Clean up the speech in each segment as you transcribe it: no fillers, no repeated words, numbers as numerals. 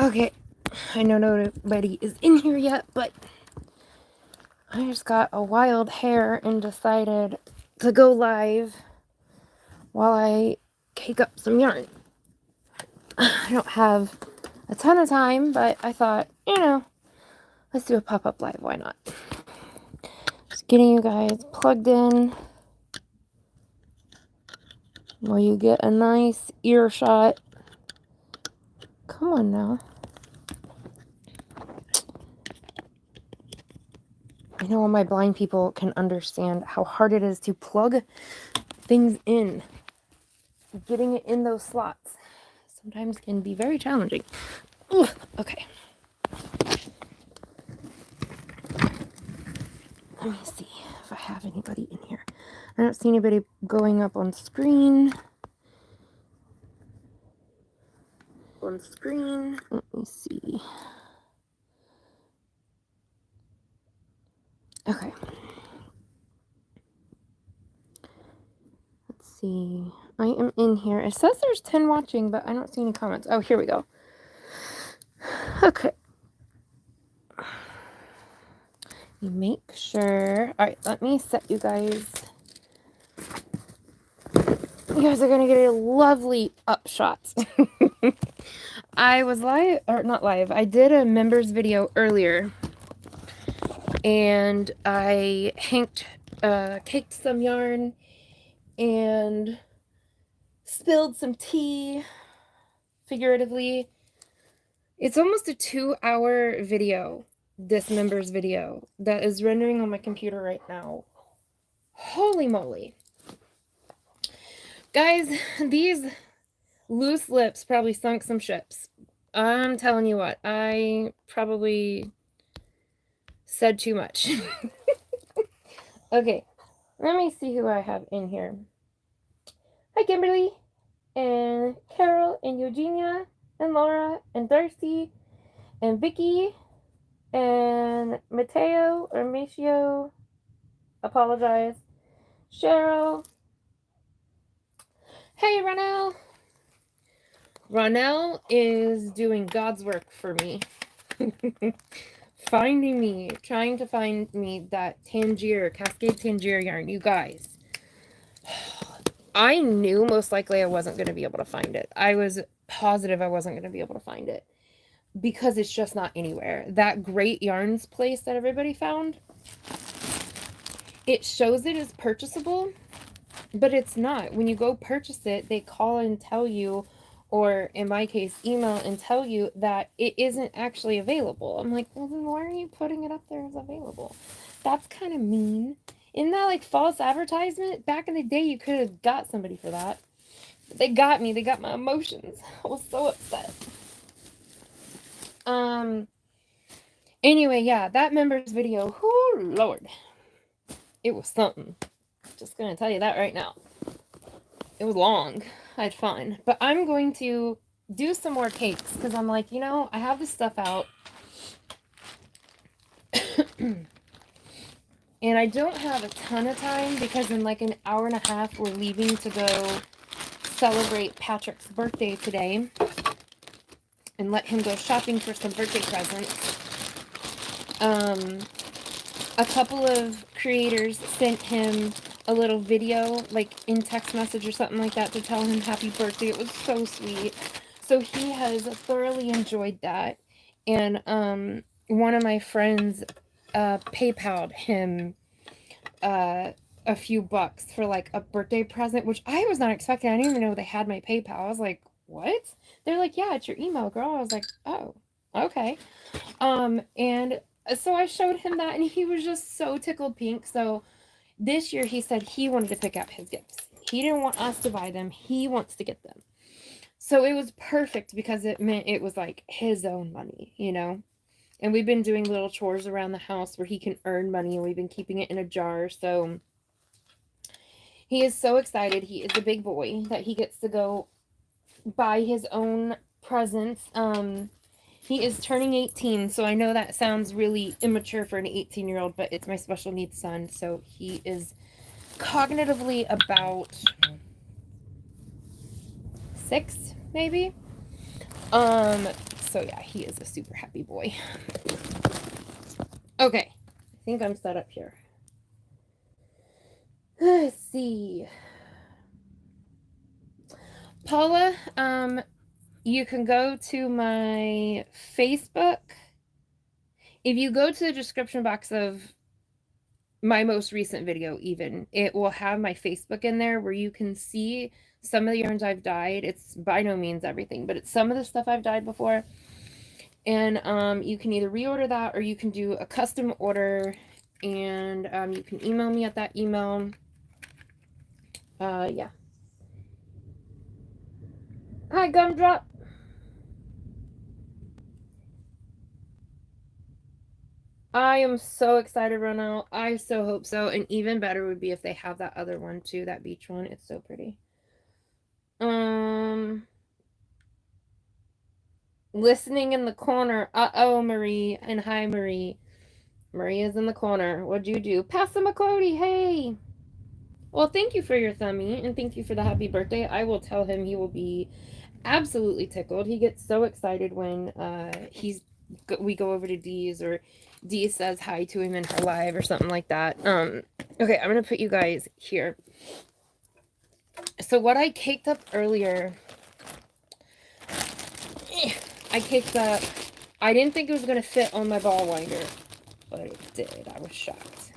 Okay, I know nobody is in here yet, but I just got a wild hair and decided to go live while I cake up some yarn. I don't have a ton of time, but I thought, let's do a pop-up live. Why not? Just getting you guys plugged in while you get a nice earshot. Come on now. I know all my blind people can understand how hard it is to plug things in. Getting it in those slots sometimes can be very challenging. Ugh, okay. Let me see if I have anybody in here. I don't see anybody going up on screen. Let me see. Okay. Let's see. I am in here. It says there's 10 watching, but I don't see any comments. Oh, here we go. Okay. Make sure. All right, let me set you guys. You guys are going to get a lovely upshot. I was live, or not live. I did a members video earlier. And I caked some yarn and spilled some tea, figuratively. It's almost a 2-hour video, this members video, that is rendering on my computer right now. Holy moly. Guys, these loose lips probably sunk some ships. I'm telling you what, I probably said too much. Okay, let me see who I have in here. Hi, Kimberly, and Carol, and Eugenia, and Laura, and Darcy, and Vicky, and Mateo, or Maceo, apologize, Cheryl. Hey, Ronell. Ronell is doing God's work for me. Trying to find me that Tangier, Cascade Tangier yarn. You guys, I knew most likely I wasn't going to be able to find it. I was positive I wasn't going to be able to find it because it's just not anywhere. That Great Yarns place that everybody found, it shows it as purchasable, but it's not. When you go purchase it, they call and tell you, or in my case, email and tell you that it isn't actually available. I'm like, well, then why are you putting it up there as available? That's kind of mean. Isn't that like false advertisement? Back in the day, you could have got somebody for that. But they got me. They got my emotions. I was so upset. Anyway, yeah, that members video, oh Lord, it was something. Just gonna tell you that right now. It was long. I had fun. But I'm going to do some more cakes because I'm like, I have this stuff out. And I don't have a ton of time because in like an hour and a half, we're leaving to go celebrate Patrick's birthday today and let him go shopping for some birthday presents. A couple of creators sent him a little video, like in text message or something like that, to tell him happy birthday. It was so sweet. So he has thoroughly enjoyed that. And one of my friends PayPal'd him a few bucks for like a birthday present, which I was not expecting. I didn't even know they had my PayPal. I was like, what? They're like, yeah, it's your email, girl. I was like, oh, okay. And so I showed him that, and he was just so tickled pink. So this year he said he wanted to pick out his gifts. He didn't want us to buy them. He wants to get them. So it was perfect because it meant it was like his own money, And we've been doing little chores around the house where he can earn money, and we've been keeping it in a jar. So he is so excited. He is a big boy that he gets to go buy his own presents. He is turning 18, so I know that sounds really immature for an 18-year-old, but it's my special needs son, so he is cognitively about 6, maybe. So yeah, he is a super happy boy. Okay, I think I'm set up here. Let's see. Paula, you can go to my Facebook. If you go to the description box of my most recent video, even, it will have my Facebook in there where you can see some of the yarns I've dyed. It's by no means everything, but it's some of the stuff I've dyed before. And you can either reorder that or you can do a custom order, and you can email me at that email. Yeah. Hi, Gumdrop. I am so excited right now. I so hope so. And even better would be if they have that other one too, that beach one. It's so pretty. Listening in the corner. Uh-oh, Marie. And hi, Marie. Marie is in the corner. What'd you do? Pastor McCody, hey. Well, thank you for your thumbie, and thank you for the happy birthday. I will tell him he will be absolutely tickled. He gets so excited when we go over to Dee's, or Dee says hi to him in her live or something like that. Okay, I'm gonna put you guys here. So what I caked up earlier, I caked up, I didn't think it was gonna fit on my ball winder, but it did. I was shocked.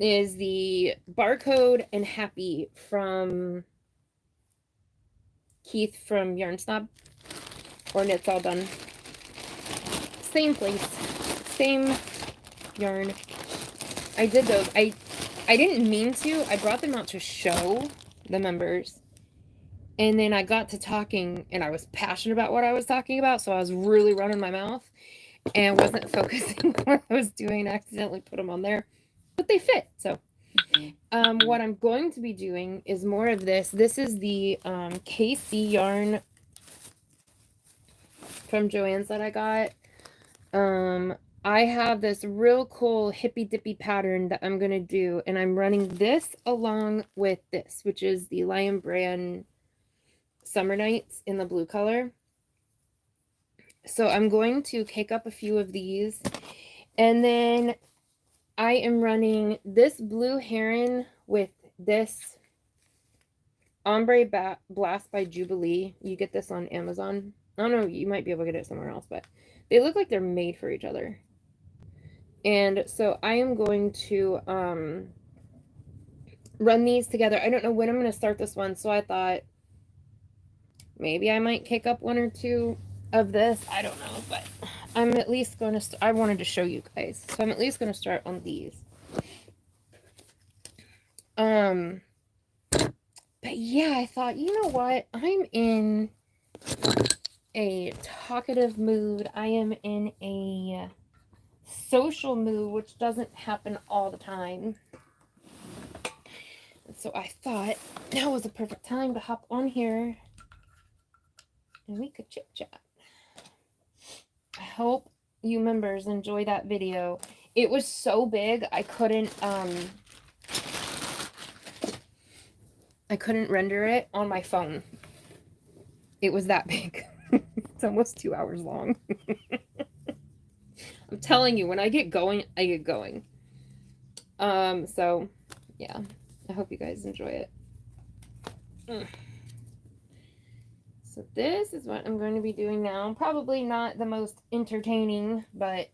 Is the Barcode and Happy from Keith from Yarn Snob, or Knits All Done. Same place, same yarn. I did those. I didn't mean to. I brought them out to show the members, and then I got to talking, and I was passionate about what I was talking about, so I was really running my mouth and wasn't focusing on what I was doing. I accidentally put them on there, but they fit. So what I'm going to be doing is more of this. This is the KC yarn from Joann's that I got. I have this real cool hippy dippy pattern that I'm going to do, and I'm running this along with this, which is the Lion Brand Summer Nights in the blue color. So I'm going to cake up a few of these, and then I am running this Blue Heron with this Ombre Blast by Jubilee. You get this on Amazon. I don't know, you might be able to get it somewhere else, but they look like they're made for each other. And so I am going to run these together. I don't know when I'm going to start this one, so I thought maybe I might kick up one or two of this. I don't know, but I'm at least going to, I wanted to show you guys, so I'm at least going to start on these. But yeah, I thought, you know what? I'm in a talkative mood. I am in a social mood, which doesn't happen all the time. And so I thought now was a perfect time to hop on here and we could chit chat. I hope you members enjoy that video. It was so big I couldn't render it on my phone. It was that big. It's almost 2 hours long. I'm telling you, when I get going, I get going. So yeah, I hope you guys enjoy it. So this is what I'm going to be doing now. Probably not the most entertaining, but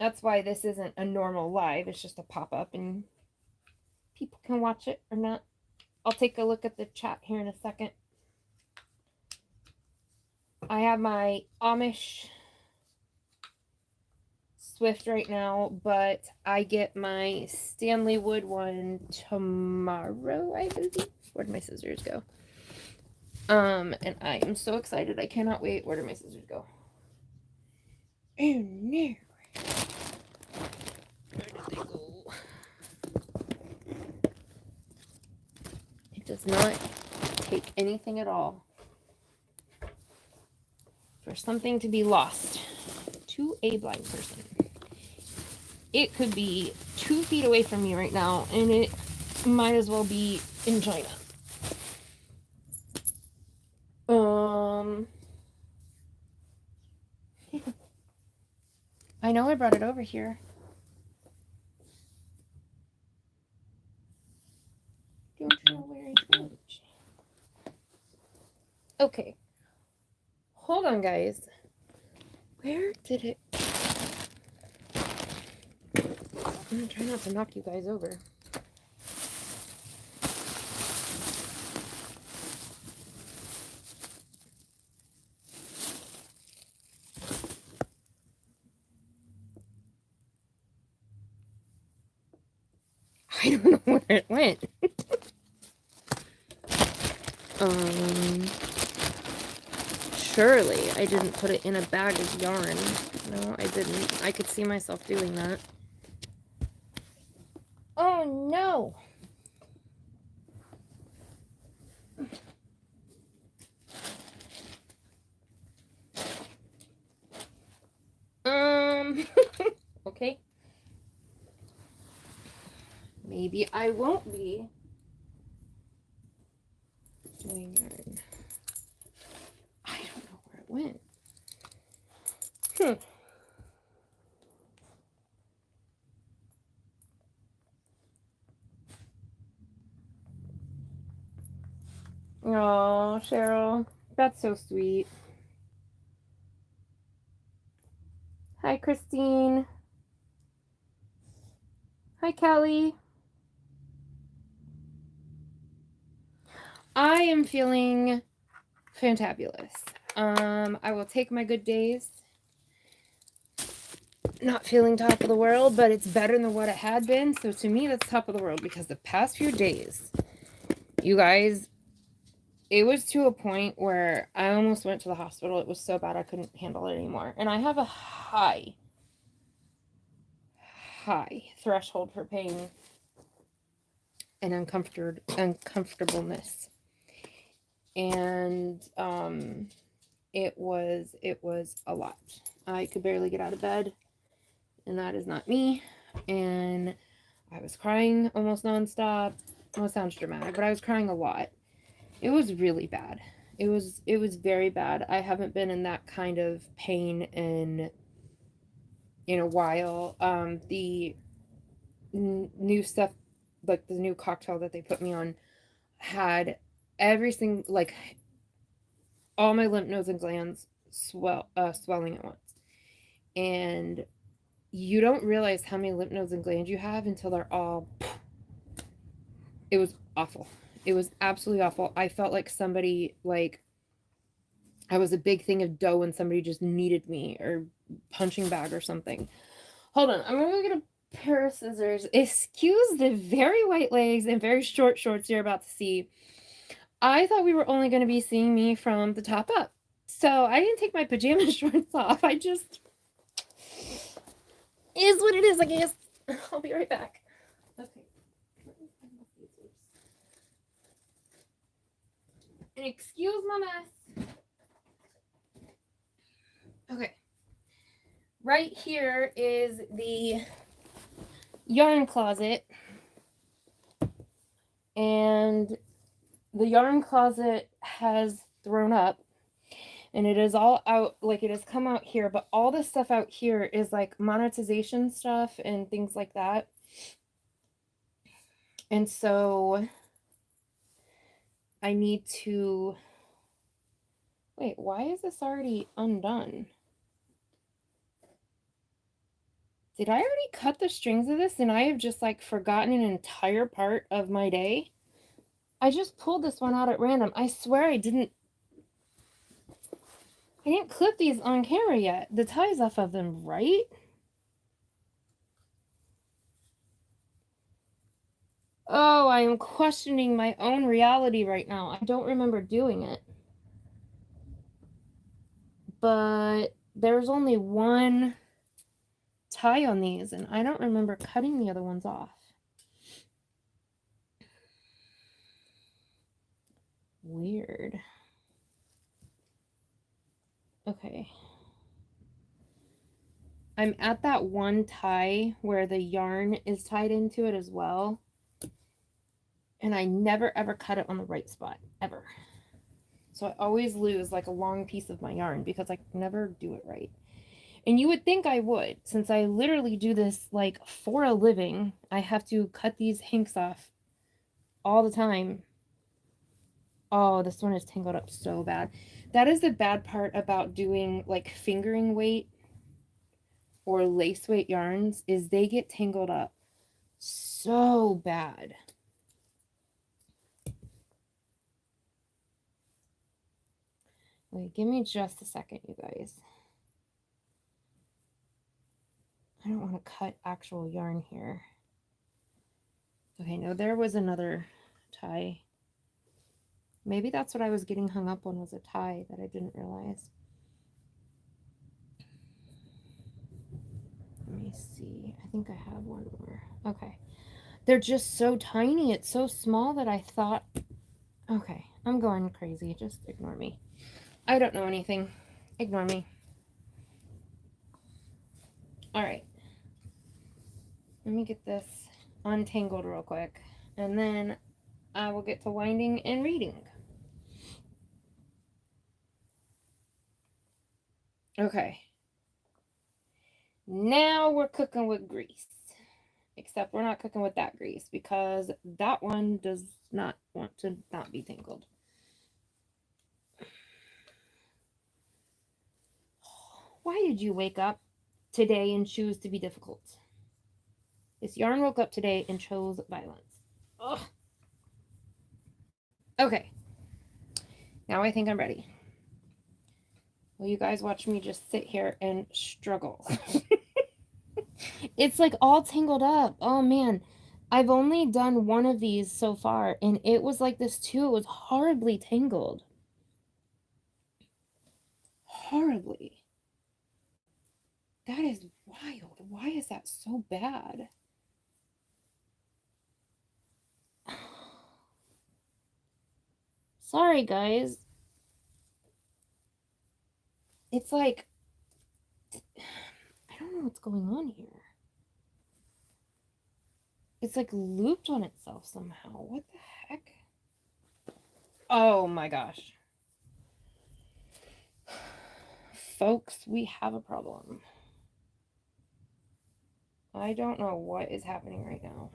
that's why this isn't a normal live. It's just a pop-up and people can watch it or not. I'll take a look at the chat here in a second. I have my Amish Swift right now, but I get my Stanley Wood one tomorrow, I believe. Where'd my scissors go? And I am so excited. I cannot wait. Where did my scissors go? Oh no. Where did they go? It does not take anything at all for something to be lost to a blind person. It could be 2 feet away from me right now, and it might as well be in China. I know I brought it over here. Don't you know where it went? Okay. Hold on, guys. Where did it... I'm gonna try not to knock you guys over. I don't know where it went. Surely I didn't put it in a bag of yarn. No, I didn't. I could see myself doing that. Oh no! Okay. Maybe I won't be doing yarn. I don't know where it went. Oh, Cheryl, that's so sweet. Hi, Christine. Hi, Kelly. I am feeling fantabulous. I will take my good days. Not feeling top of the world, but it's better than what it had been. So to me, that's top of the world because the past few days, you guys, it was to a point where I almost went to the hospital. It was so bad I couldn't handle it anymore. And I have a high threshold for pain and uncomfortableness. And it was a lot. I could barely get out of bed, and that is not me. And I was crying almost nonstop. Well, it sounds dramatic, but I was crying a lot. It was really bad. It was very bad. I haven't been in that kind of pain in a while. The new stuff, like the new cocktail that they put me on, had everything, like all my lymph nodes and glands swelling at once. And you don't realize how many lymph nodes and glands you have until they're all... It was awful. It was absolutely awful. I felt like somebody, like I was a big thing of dough and somebody just kneaded me, or punching bag or something. Hold on, I'm gonna get a pair of scissors. Excuse the very white legs and very short shorts you're about to see. I thought we were only going to be seeing me from the top up. So I didn't take my pajama shorts off. I just... Is what it is, I guess. I'll be right back. Okay. And excuse my mess. Okay. Right here is the yarn closet. And the yarn closet has thrown up. And it is all out, like it has come out here, but all this stuff out here is like monetization stuff and things like that. And so I need to... Wait, why is this already undone? Did I already cut the strings of this and I have just like forgotten an entire part of my day? I just pulled this one out at random. I swear I didn't clip these on camera yet. The tie's off of them, right? Oh, I am questioning my own reality right now. I don't remember doing it. But there's only one tie on these, and I don't remember cutting the other ones off. Weird. Okay. I'm at that one tie where the yarn is tied into it as well. And I never ever cut it on the right spot, ever. So I always lose like a long piece of my yarn because I never do it right. And you would think I would, since I literally do this like for a living. I have to cut these hinks off all the time. Oh, this one is tangled up so bad. That is the bad part about doing like fingering weight or lace weight yarns, is they get tangled up so bad. Wait, give me just a second, you guys. I don't want to cut actual yarn here. Okay, no, there was another tie. Maybe that's what I was getting hung up on, was a tie that I didn't realize. Let me see. I think I have one more. Okay. They're just so tiny. It's so small that I thought, okay, I'm going crazy. Just ignore me. I don't know anything. Ignore me. All right. Let me get this untangled real quick, and then I will get to winding and reading. Okay. Now we're cooking with grease. Except we're not cooking with that grease because that one does not want to not be tangled. Why did you wake up today and choose to be difficult? This yarn woke up today and chose violence. Ugh. Okay. Now I think I'm ready. Will you guys watch me just sit here and struggle? It's like all tangled up. Oh man. I've only done one of these so far, and it was like this too. It was horribly tangled. Horribly. That is wild. Why is that so bad? Sorry, guys. It's like, I don't know what's going on here. It's like looped on itself somehow. What the heck? Oh my gosh. Folks, we have a problem. I don't know what is happening right now,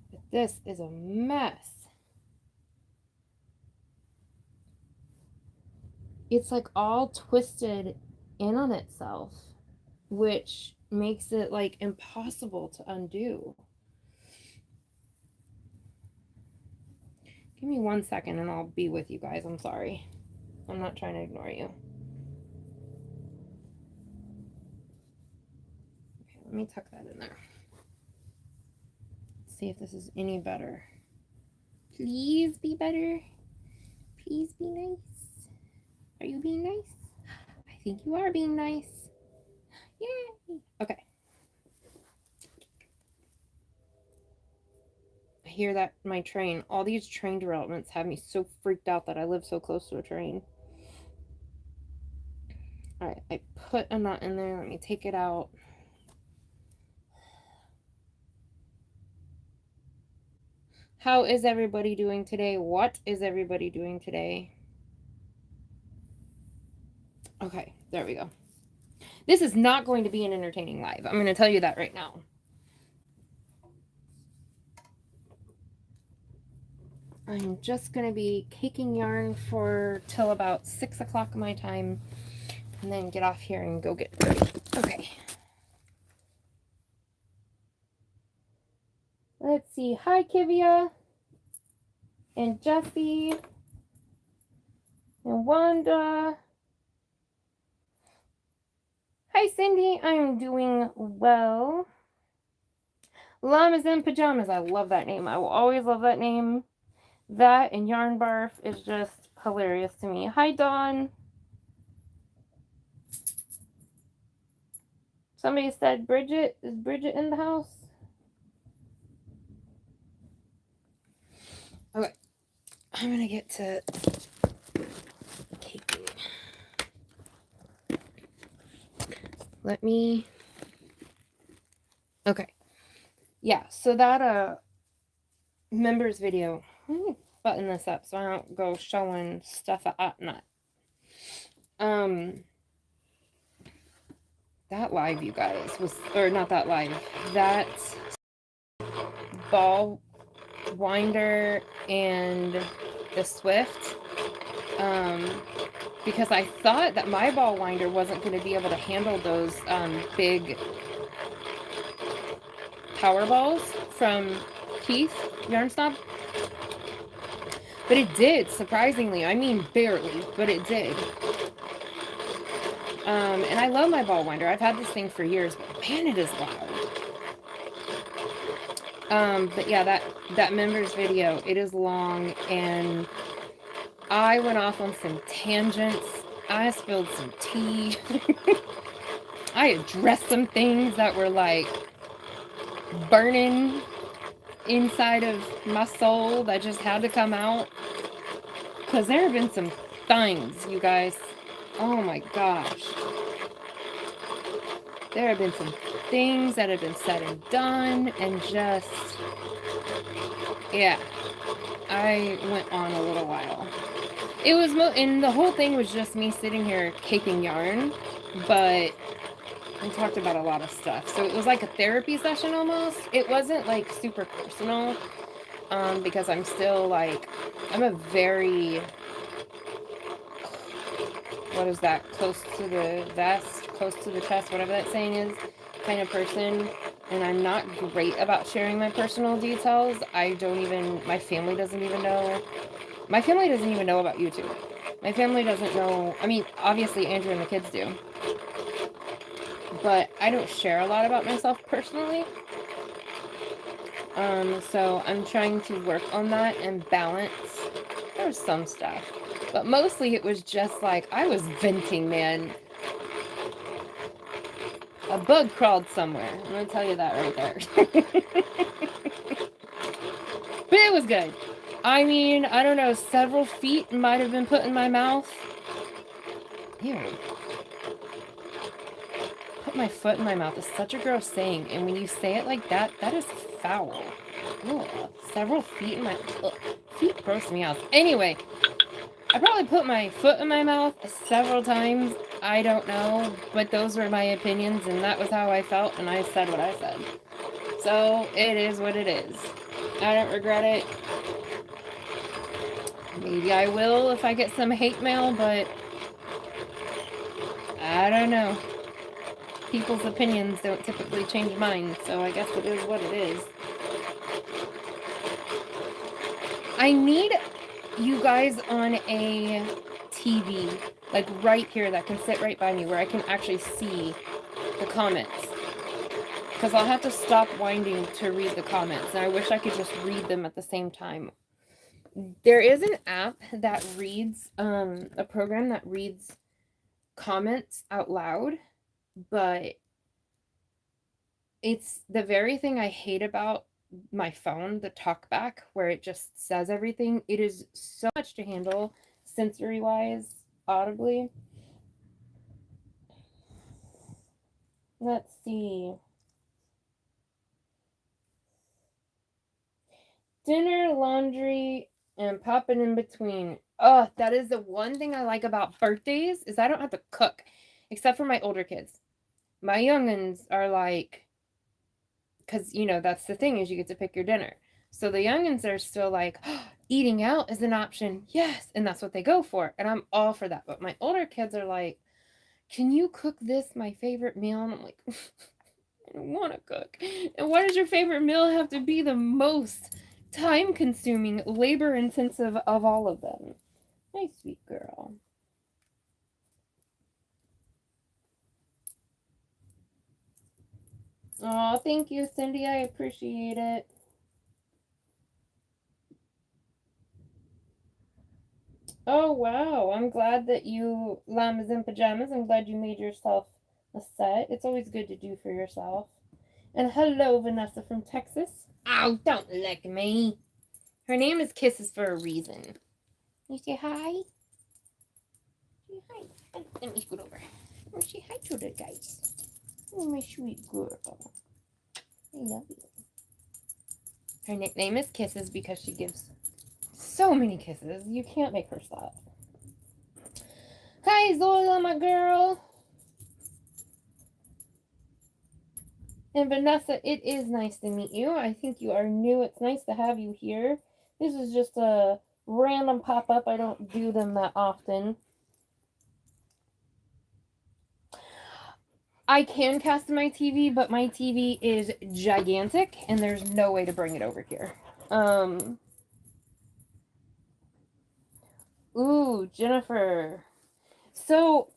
but this is a mess. It's like all twisted in on itself, which makes it like impossible to undo. Give me 1 second and I'll be with you guys. I'm sorry. I'm not trying to ignore you. Okay, let me tuck that in there. Let's see if this is any better. Please be better. Please be nice. Are you being nice? I think you are being nice. Yay. Okay. I hear that my train, all these train derailments have me so freaked out that I live so close to a train. All right, I put a knot in there. Let me take it out. How is everybody doing today? What is everybody doing today? Okay, there we go. This is not going to be an entertaining live. I'm going to tell you that right now. I'm just going to be caking yarn for till about 6 o'clock my time, and then get off here and go get ready. Okay. Let's see. Hi, Kivia. And Jessie. And Wanda. Hi, Cindy. I am doing well. Llamas in Pajamas. I love that name. I will always love that name. That and Yarn Barf is just hilarious to me. Hi, Dawn. Somebody said Bridget. Is Bridget in the house? Okay. I'm going to get to caking. Let me... Okay. Yeah, so that members video, let me button this up so I don't go showing stuff at nut. that live, you guys, was, or not that live, that ball winder and the Swift, because I thought that my ball winder wasn't going to be able to handle those big power balls from Keith Yarn Snob. But it did, surprisingly. I mean, barely, but it did. And I love my ball winder. I've had this thing for years, but man, it is loud. But yeah, that members video, it is long, and I went off on some tangents. I spilled some tea. I addressed some things that were like burning inside of my soul that just had to come out. Because there have been some things, you guys. Oh my gosh. There have been some things that have been said and done, and just, yeah, I went on a little while. It was, and the whole thing was just me sitting here caping yarn, but we talked about a lot of stuff. So it was like a therapy session almost. It wasn't like super personal, because I'm still like, I'm a very, what is that, close to the vest, close to the chest, whatever that saying is, kind of person. And I'm not great about sharing my personal details. I don't even, my family doesn't even know. My family doesn't even know about YouTube. My family doesn't know, I mean, obviously Andrew and the kids do. But I don't share a lot about myself personally. So I'm trying to work on that and balance. There's some stuff. But mostly it was just like, I was venting, man. A bug crawled somewhere. I'm going to tell you that right there. But it was good. I mean, I don't know, several feet might have been put in my mouth. Ew. Put my foot in my mouth is such a gross saying. And when you say it like that, that is foul. Ugh. Several feet in my... Ugh. Feet gross me out. Anyway, I probably put my foot in my mouth several times. I don't know. But those were my opinions, and that was how I felt, and I said what I said. So, it is what it is. I don't regret it. Maybe I will if I get some hate mail, but I don't know. People's opinions don't typically change mine, so I guess it is what it is. I need you guys on a TV, like right here, that can sit right by me, where I can actually see the comments. Because I'll have to stop winding to read the comments, and I wish I could just read them at the same time. There is an app that reads, a program that reads comments out loud, but it's the very thing I hate about my phone, the talkback, where it just says everything. It is so much to handle sensory wise, audibly. Let's see. Dinner, laundry, and popping in between. Oh, that is the one thing I like about birthdays, is I don't have to cook, except for my older kids. My youngins are like, because, you know, that's the thing, is you get to pick your dinner. So the youngins are still like, oh, eating out is an option. Yes. And that's what they go for. And I'm all for that. But my older kids are like, can you cook this, my favorite meal? And I'm like, I don't want to cook. And why does your favorite meal have to be the most time consuming, labor intensive of all of them? My sweet girl. Oh, thank you, Cindy. I appreciate it. Oh, wow. I'm glad that you, llamas in pajamas, I'm glad you made yourself a set. It's always good to do for yourself. And hello, Vanessa from Texas. Oh, don't lick me. Her name is Kisses for a reason. You say hi? Say hi. Let me scoot over. Oh, say hi to the guys. Oh, my sweet girl. I love you. Her nickname is Kisses because she gives so many kisses. You can't make her stop. Hi, Zola, my girl. And Vanessa, it is nice to meet you. I think you are new. It's nice to have you here. This is just a random pop-up. I don't do them that often. I can cast my TV, but my TV is gigantic, and there's no way to bring it over here. Ooh, Jennifer. So,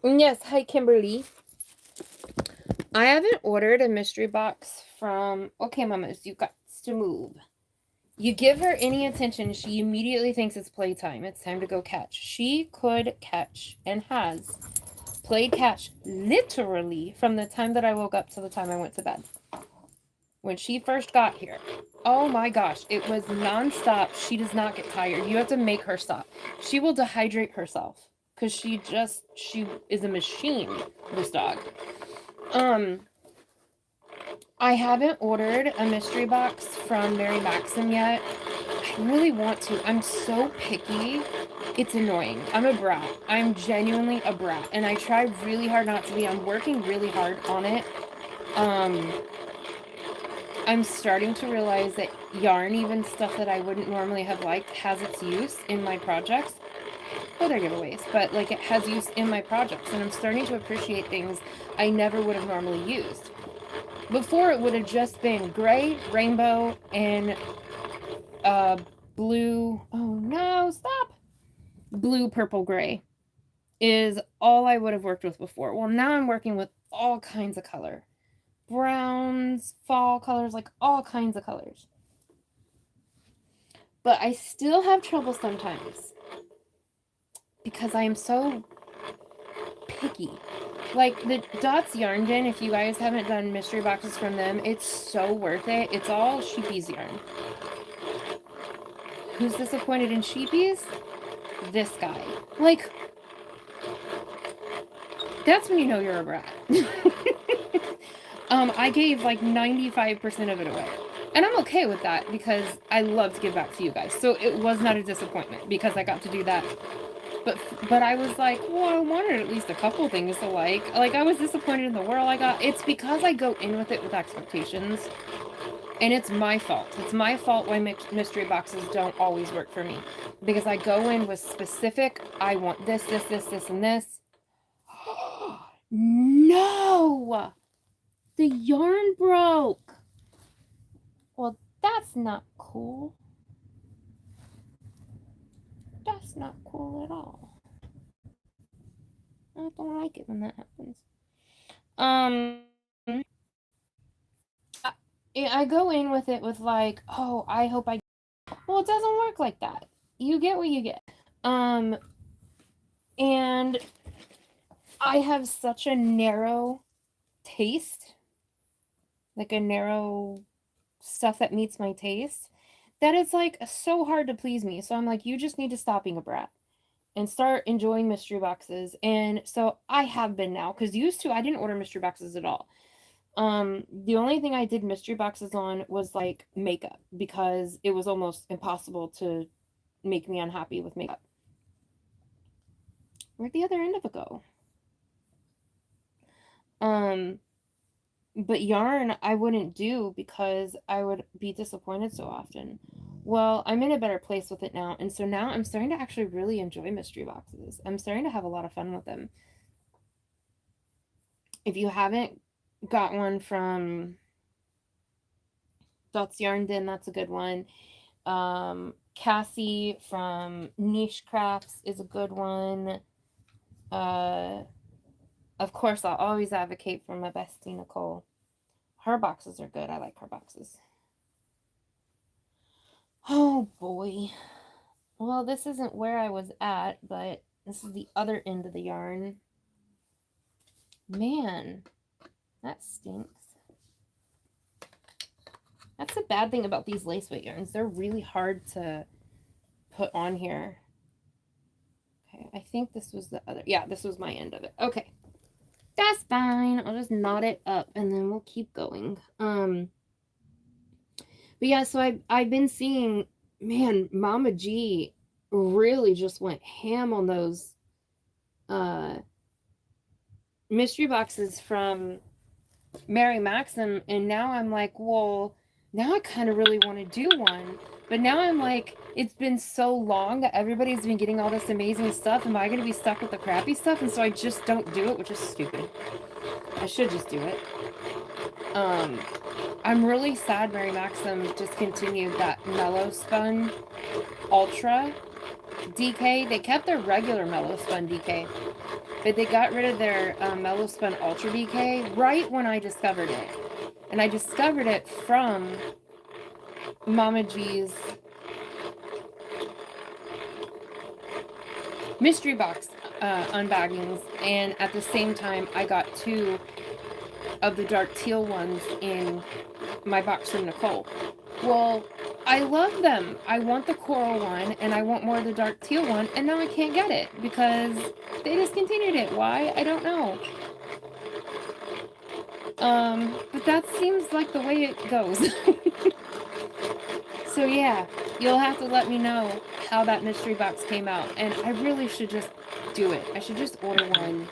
yes, hi, Kimberly. I haven't ordered a mystery box from... Okay, mamas, you got to move. You give her any attention, she immediately thinks it's playtime. It's time to go catch. She could catch and has played catch literally from the time that I woke up to the time I went to bed. When she first got here, oh my gosh, it was nonstop. She does not get tired. You have to make her stop. She will dehydrate herself because she is a machine, this dog. I haven't ordered a mystery box from Mary Maxim yet. I really want to. I'm so picky. It's annoying. I'm a brat. I'm genuinely a brat. And I try really hard not to be. I'm working really hard on it. I'm starting to realize that yarn, even stuff that I wouldn't normally have liked, has its use in my projects. Well, they're giveaways, but like it has use in my projects. And I'm starting to appreciate things I never would have normally used. Before, it would have just been gray, rainbow, and blue. Oh no, stop! Blue, purple, gray is all I would have worked with before. Well, now I'm working with all kinds of color. Browns, fall colors, like all kinds of colors. But I still have trouble sometimes because I am so picky. Like the Dots Yarn Den, if you guys haven't done mystery boxes from them, it's so worth it. It's all Sheepies yarn. Who's disappointed in Sheepies? This guy. Like, that's when you know you're a brat. I gave like 95% of it away. And I'm okay with that because I love to give back to you guys. So it was not a disappointment because I got to do that. But I was like, well, I wanted at least a couple things to like. Like, I was disappointed in the whirl I got. It's because I go in with it with expectations. And it's my fault. It's my fault why mystery boxes don't always work for me. Because I go in with specific, I want this, this, this, this, and this. No! The yarn broke. Well, that's not cool. That's not cool at all. I don't like it when that happens. I go in with it with like, oh, I hope I... Well, it doesn't work like that. You get what you get. And I have such a narrow taste, like a narrow stuff that meets my taste, that it's like so hard to please me. So I'm like, you just need to stop being a brat and start enjoying mystery boxes. And so I have been now, because used to I didn't order mystery boxes at all. The only thing I did mystery boxes on was like makeup, because it was almost impossible to make me unhappy with makeup. Where'd the other end of it go? But yarn I wouldn't do because I would be disappointed so often. Well, I'm in a better place with it now, and so now I'm starting to actually really enjoy mystery boxes. I'm starting to have a lot of fun with them. If you haven't got one from Dots Yarn Den, that's a good one. Cassie from Niche Crafts is a good one. Of course, I'll always advocate for my bestie Nicole. Her boxes are good. I like her boxes. Oh boy. Well, this isn't where I was at, but this is the other end of the yarn. Man, that stinks. That's the bad thing about these lace weight yarns. They're really hard to put on here. Okay, I think this was the other. Yeah, this was my end of it. Okay. That's fine. I'll just knot it up and then we'll keep going. But yeah, so I've been seeing, man, Mama G really just went ham on those mystery boxes from Mary Maxim, and now I'm like, well, now I kind of really want to do one. But now I'm like, it's been so long that everybody's been getting all this amazing stuff. Am I going to be stuck with the crappy stuff? And so I just don't do it, which is stupid. I should just do it. I'm really sad Mary Maxim discontinued that Mellow Spun Ultra DK. They kept their regular Mellow Spun DK, but they got rid of their Mellow Spun Ultra DK right when I discovered it. And I discovered it from Mama G's mystery box unbaggings, and at the same time I got 2 of the dark teal ones in my box from Nicole. Well, I love them. I want the coral one and I want more of the dark teal one, and now I can't get it because they discontinued it. Why? I don't know. But that seems like the way it goes. So yeah, you'll have to let me know how that mystery box came out, and I really should just do it. I should just order one.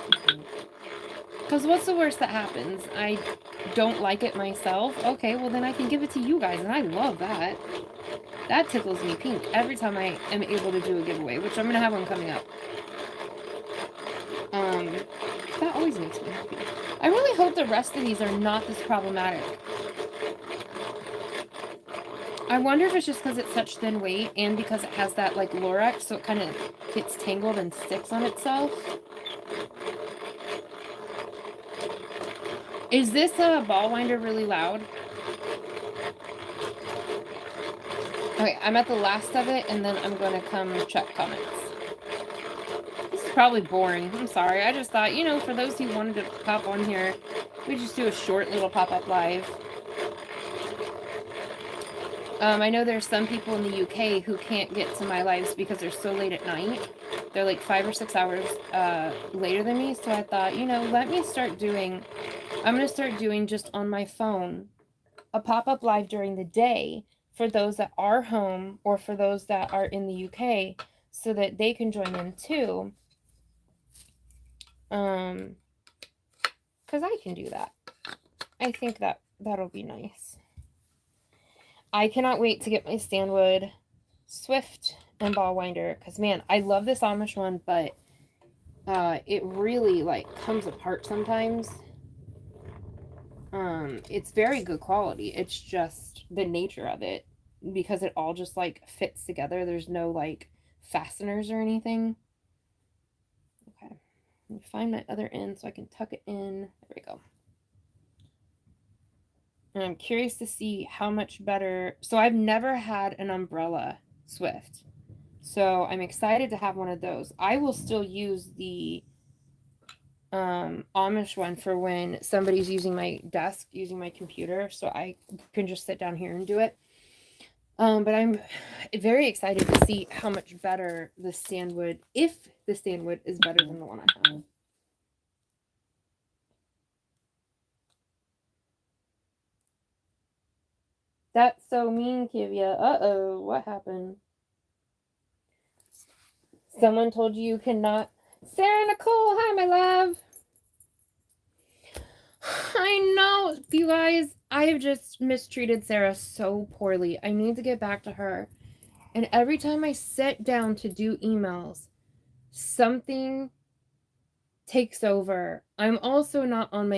Because what's the worst that happens? I don't like it myself. Okay, well then I can give it to you guys, and I love that. That tickles me pink every time I am able to do a giveaway, which I'm going to have one coming up. That always makes me happy. I really hope the rest of these are not this problematic. I wonder if it's just because it's such thin weight and because it has that like Lorex, so it kind of gets tangled and sticks on itself. Is this ball winder really loud? Okay, I'm at the last of it, and then I'm going to come check comments. This is probably boring. I'm sorry. I just thought, you know, for those who wanted to pop on here, we just do a short little pop-up live. I know there's some people in the UK who can't get to my lives because they're so late at night. They're like 5 or 6 hours later than me. So I thought, you know, let me start doing, I'm going to start doing just on my phone a pop-up live during the day for those that are home or for those that are in the UK so that they can join in too. Because I can do that. I think that that'll be nice. I cannot wait to get my Stanwood Swift and ball winder because, man, I love this Amish one, but it really like comes apart sometimes. It's very good quality. It's just the nature of it because it all just like fits together. There's no like fasteners or anything. Okay, let me find my other end so I can tuck it in. There we go. And I'm curious to see how much better. So I've never had an umbrella Swift. So I'm excited to have one of those. I will still use the Amish one for when somebody's using my desk, using my computer, so I can just sit down here and do it. But I'm very excited to see how much better the Stanwood, if the Stanwood is better than the one I have. That's so mean, Kivia. Uh-oh, what happened? Someone told you cannot. Sarah Nicole, hi, my love. I know, you guys. I have just mistreated Sarah so poorly. I need to get back to her. And every time I sit down to do emails, something takes over. I'm also not on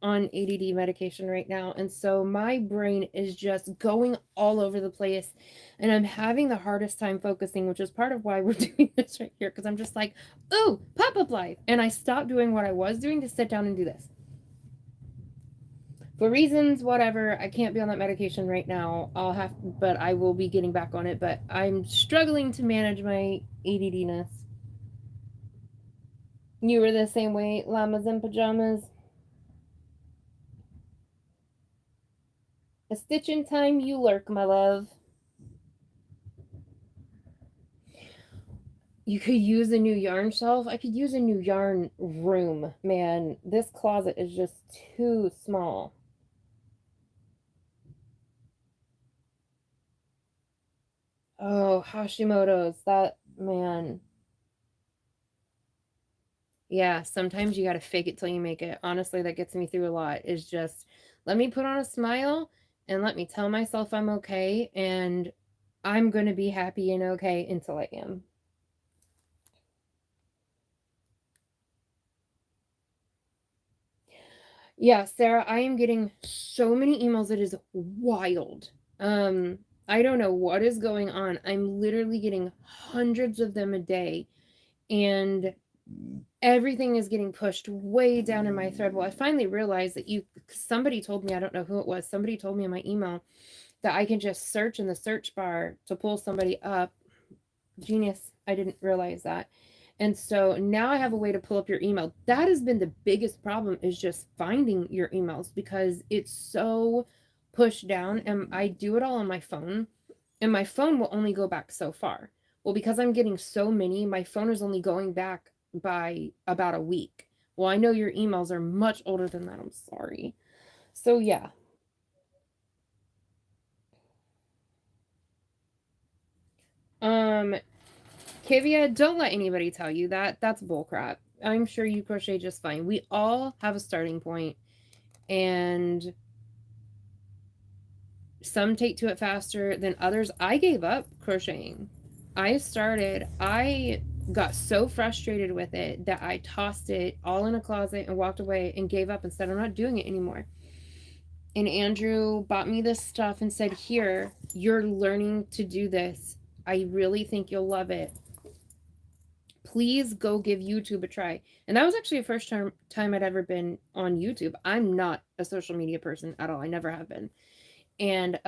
ADD medication right now, and so my brain is just going all over the place, and I'm having the hardest time focusing, which is part of why we're doing this right here, because I'm just like, ooh, pop-up live, and I stopped doing what I was doing to sit down and do this. For reasons, whatever, I can't be on that medication right now. But I will be getting back on it, but I'm struggling to manage my ADD-ness. You were the same way, llamas in pajamas. A stitch in time, you lurk, my love. You could use a new yarn shelf. I could use a new yarn room. Man, this closet is just too small. Oh, Hashimoto's. That, man. Yeah, sometimes you gotta fake it till you make it. Honestly, that gets me through a lot, is just let me put on a smile and let me tell myself I'm okay, and I'm gonna be happy and okay until I am. Yeah, Sarah, I am getting so many emails. It is wild. Um, I don't know what is going on. I'm literally getting hundreds of them a day, and everything is getting pushed way down in my thread. Well, I finally realized that somebody told me, I don't know who it was, somebody told me in my email that I can just search in the search bar to pull somebody up. Genius. I didn't realize that. And so now I have a way to pull up your email. That has been the biggest problem, is just finding your emails, because it's so pushed down, and I do it all on my phone, and my phone will only go back so far. Well, because I'm getting so many, my phone is only going back by about a week. Well, I know your emails are much older than that. I'm sorry. So yeah. Um Kivia, don't let anybody tell you that. That's bullcrap. I'm sure you crochet just fine. We all have a starting point, and some take to it faster than others. I gave up crocheting. I got so frustrated with it that I tossed it all in a closet and walked away and gave up and said, I'm not doing it anymore. And Andrew bought me this stuff and said, Here, you're learning to do this. I really think you'll love it. Please go give YouTube a try. And that was actually the first time I'd ever been on YouTube. I'm not a social media person at all. I never have been. And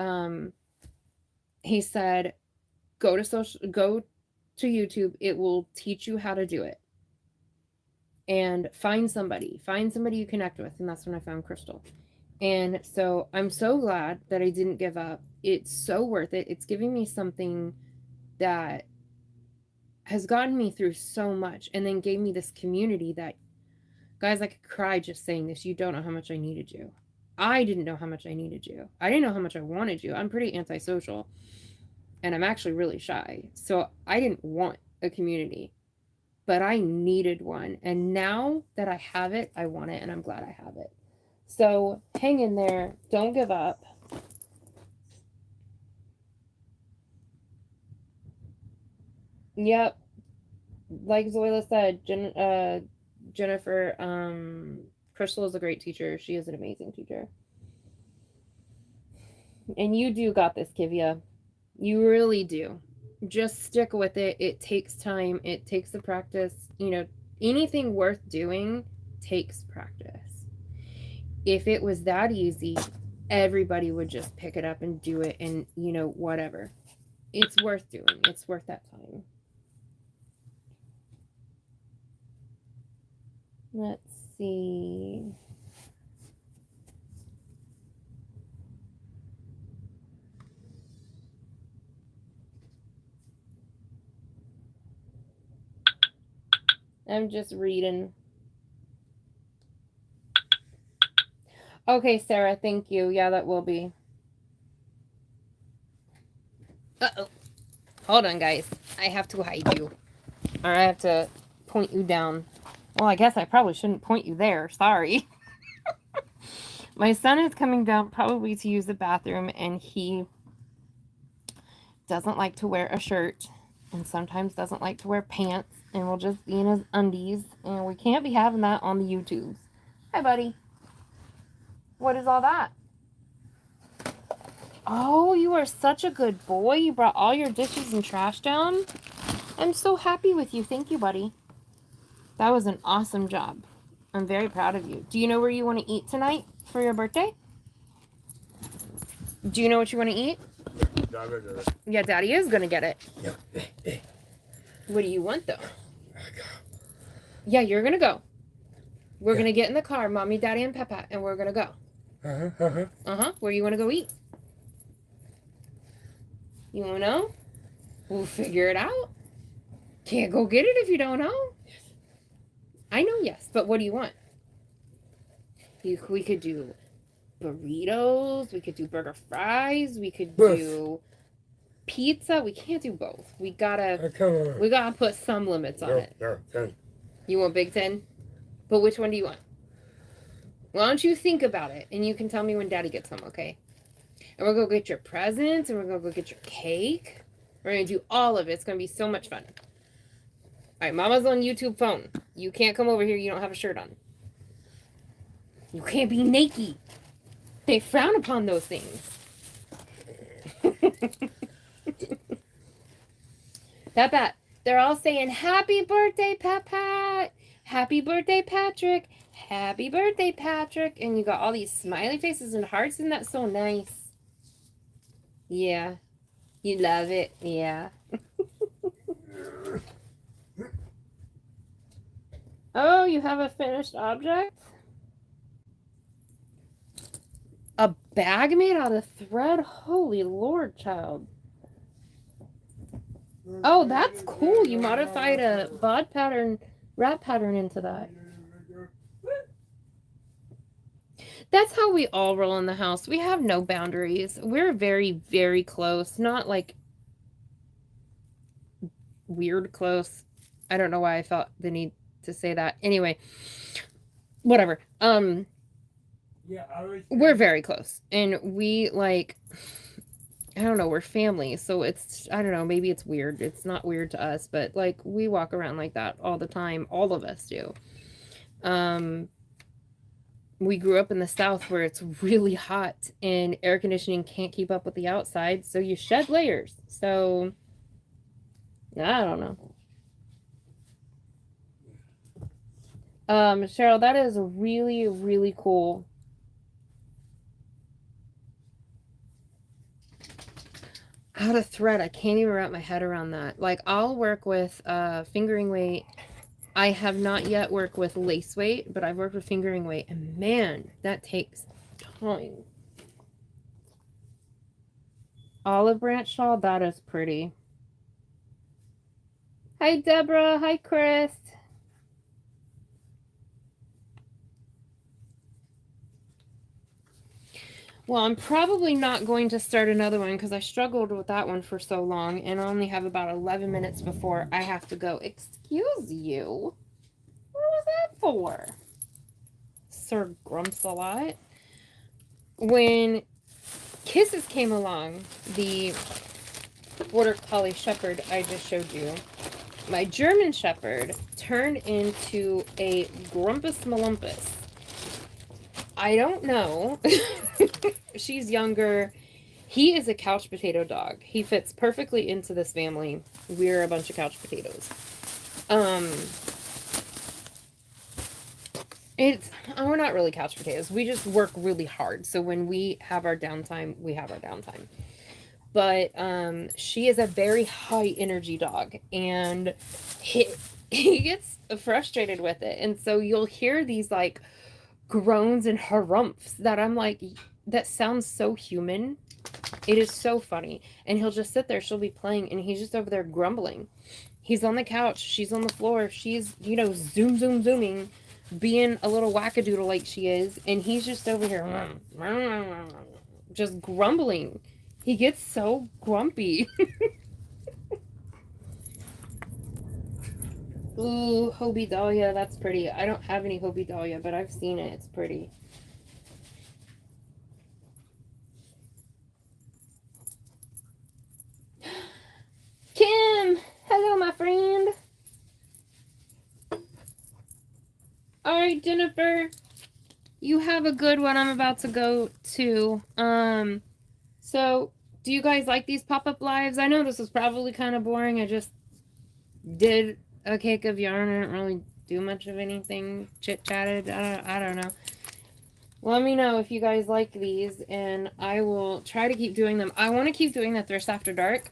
he said, go to YouTube. It will teach you how to do it. And find somebody you connect with. And that's when I found Crystal. And so I'm so glad that I didn't give up. It's so worth it. It's giving me something that has gotten me through so much, and then gave me this community that, guys, I could cry just saying this. You don't know how much I needed you. I didn't know how much I needed you. I didn't know how much I wanted you. I'm pretty antisocial, and I'm actually really shy. So I didn't want a community, but I needed one. And now that I have it, I want it, and I'm glad I have it. So hang in there. Don't give up. Yep. Like Zoila said, Jennifer, Crystal is a great teacher. She is an amazing teacher. And you do got this, Kivia. You really do. Just stick with it. It takes time. It takes the practice. Anything worth doing takes practice. If it was that easy, everybody would just pick it up and do it, and, whatever. It's worth doing. It's worth that time. Let's see. I'm just reading. Okay, Sarah, thank you. Yeah, that will be. Uh-oh. Hold on, guys. I have to hide you. Or I have to point you down. Well, I guess I probably shouldn't point you there. Sorry. My son is coming down probably to use the bathroom, and he doesn't like to wear a shirt, and sometimes doesn't like to wear pants, and will just be in his undies, and we can't be having that on the YouTubes. Hi, buddy. What is all that? Oh, you are such a good boy. You brought all your dishes and trash down. I'm so happy with you. Thank you, buddy. That was an awesome job. I'm very proud of you. Do you know where you want to eat tonight for your birthday? Do you know what you want to eat? Yeah, Daddy is going to get it. What do you want, though? Yeah, you're going to go. We're going to get in the car, Mommy, Daddy, and Peppa, and we're going to go. Where you want to go eat? You want to know? We'll figure it out. Can't go get it if you don't know. I know, yes, but what do you want? We could do burritos. We could do burger fries. We could do pizza. We can't do both. We gotta put some limits on it. You want Big Ten? But which one do you want? Why don't you think about it, and you can tell me when Daddy gets home, okay? And we'll go get your presents, and we're going to go get your cake. We're going to do all of it. It's going to be so much fun. All right, Mama's on YouTube phone. You can't come over here. You don't have a shirt on. You can't be naked. They frown upon those things. Pat Pat. They're all saying, happy birthday, Pat Pat. Happy birthday, Patrick. Happy birthday, Patrick. And you got all these smiley faces and hearts, and that's so nice. Yeah. You love it. Yeah. Oh, you have a finished object? A bag made out of thread? Holy Lord, child. Oh, that's cool. You modified a bod pattern, wrap pattern into that. That's how we all roll in the house. We have no boundaries. We're very, very close. Not like weird close. I don't know why I felt the need to say that. Anyway, whatever. We're very close. And we like, I don't know, we're family. So it's, I don't know, maybe it's weird. It's not weird to us, but like we walk around like that all the time. All of us do. We grew up in the South where it's really hot and air conditioning can't keep up with the outside. So you shed layers. So I don't know. Cheryl, that is really, really cool. Out of thread, I can't even wrap my head around that. Like, I'll work with fingering weight. I have not yet worked with lace weight, but I've worked with fingering weight, and man, that takes time. Olive branch shawl, that is pretty. Hi, Deborah. Hi, Chris. Well, I'm probably not going to start another one because I struggled with that one for so long, and I only have about 11 minutes before I have to go. Excuse you? What was that for? Sir Grumps-a-lot. When Kisses came along, the Border Collie Shepherd I just showed you, my German Shepherd turned into a Grumpus Malumpus. I don't know. She's younger. He is a couch potato dog. He fits perfectly into this family. We're a bunch of couch potatoes. We're not really couch potatoes. We just work really hard. So when we have our downtime, we have our downtime. But she is a very high energy dog, and he gets frustrated with it. And so you'll hear these like groans and harumphs that I'm like, that sounds so human. It is so funny. And he'll just sit there, she'll be playing, and he's just over there grumbling. He's on the couch, she's on the floor, she's, you know, zooming, being a little wackadoodle like she is, and he's just over here just grumbling. He gets so grumpy. Ooh, Hobie Dahlia, that's pretty. I don't have any Hobie Dahlia, but I've seen it. It's pretty. Kim! Hello, my friend. All right, Jennifer. You have a good one. I'm about to go to. So, do you guys like these pop-up lives? I know this was probably kind of boring. I just did a cake of yarn. I didn't really do much of anything. Chit-chatted. I don't know. Let me know if you guys like these, and I will try to keep doing them. I want to keep doing the Thrift After Dark,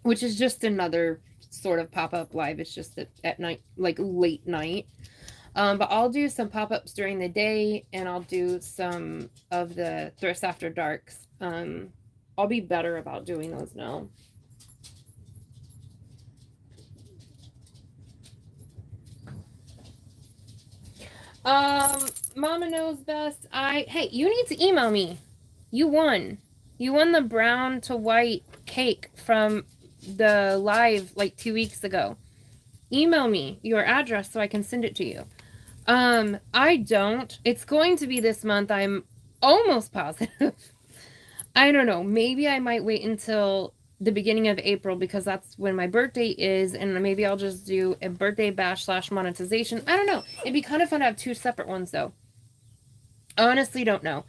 which is just another sort of pop-up live. It's just at night, like late night. But I'll do some pop-ups during the day, and I'll do some of the Thrift After Darks. I'll be better about doing those now. Mama knows best. Hey, you need to email me. You won. You won the brown to white cake from the live like 2 weeks ago. Email me your address so I can send it to you. I don't. It's going to be this month. I'm almost positive. I don't know. Maybe I might wait until the beginning of April because that's when my birthday is, and maybe I'll just do a birthday bash / monetization. I don't know. It'd be kind of fun to have 2 separate ones though. Honestly, don't know.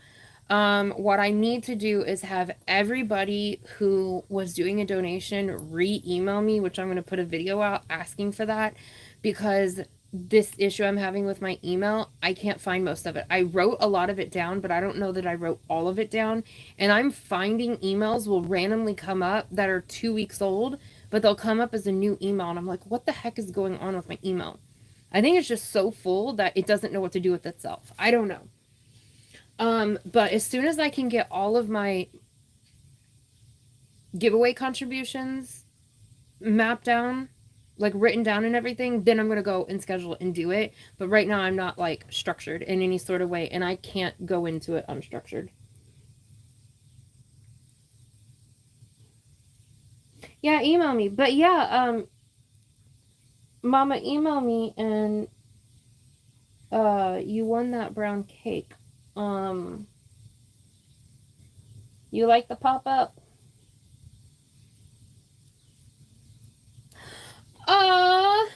What I need to do is have everybody who was doing a donation re-email me, which I'm going to put a video out asking for that, because this issue I'm having with my email, I can't find most of it. I wrote a lot of it down, but I don't know that I wrote all of it down. And I'm finding emails will randomly come up that are 2 weeks old, but they'll come up as a new email. And I'm like, what the heck is going on with my email? I think it's just so full that it doesn't know what to do with itself. I don't know. But as soon as I can get all of my giveaway contributions mapped down, like written down and everything, then I'm going to go and schedule it and do it. But right now I'm not like structured in any sort of way, and I can't go into it unstructured. Yeah, email me. But yeah, Mama, email me and you won that brown cake. You like the pop-up? Aww,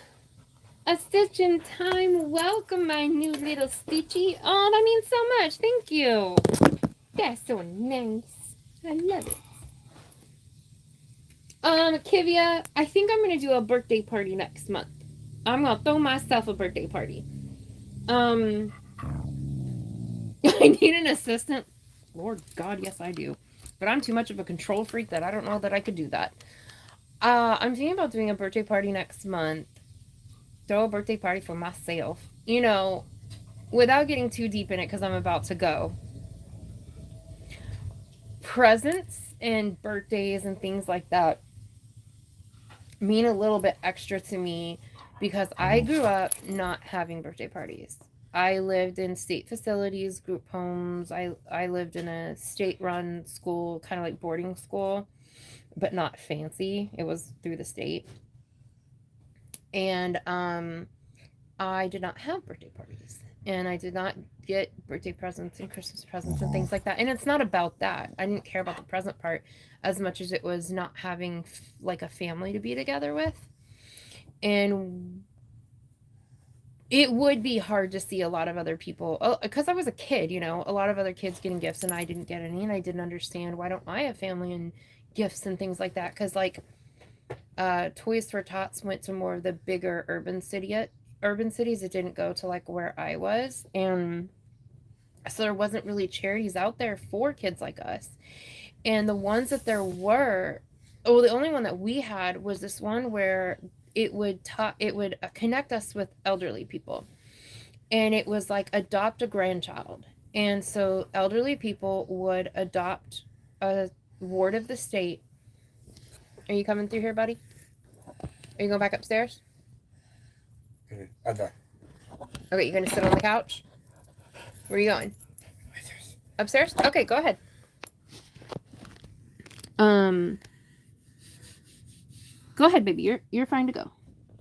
a Stitch in Time. Welcome, my new little Stitchy. Oh, that means so much. Thank you. That's so nice. I love it. Kivia, I think I'm gonna do a birthday party next month. I'm gonna throw myself a birthday party. I need an assistant. Lord God, yes I do. But I'm too much of a control freak that I don't know that I could do that. I'm thinking about doing a birthday party next month. Throw a birthday party for myself. You know, without getting too deep in it because I'm about to go. Presents and birthdays and things like that mean a little bit extra to me because I grew up not having birthday parties. I lived in state facilities, group homes. I lived in a state-run school, kind of like boarding school, but not fancy. It was through the state. And I did not have birthday parties. And I did not get birthday presents and Christmas presents and things like that. And it's not about that. I didn't care about the present part as much as it was not having like a family to be together with. And it would be hard to see a lot of other people, because I was a kid, you know, a lot of other kids getting gifts and I didn't get any, and I didn't understand why don't I have family and gifts and things like that. Because like Toys for Tots went to more of the bigger urban cities. It didn't go to like where I was, and so there wasn't really charities out there for kids like us. And the ones that there were, the only one that we had was this one where it would connect us with elderly people, and it was like adopt a grandchild. And so elderly people would adopt a ward of the state. Are you coming through here, buddy? Are you going back upstairs? Okay, you're gonna sit on the couch? Where are you going? Upstairs? Okay, go ahead. Go ahead, baby. You're fine to go.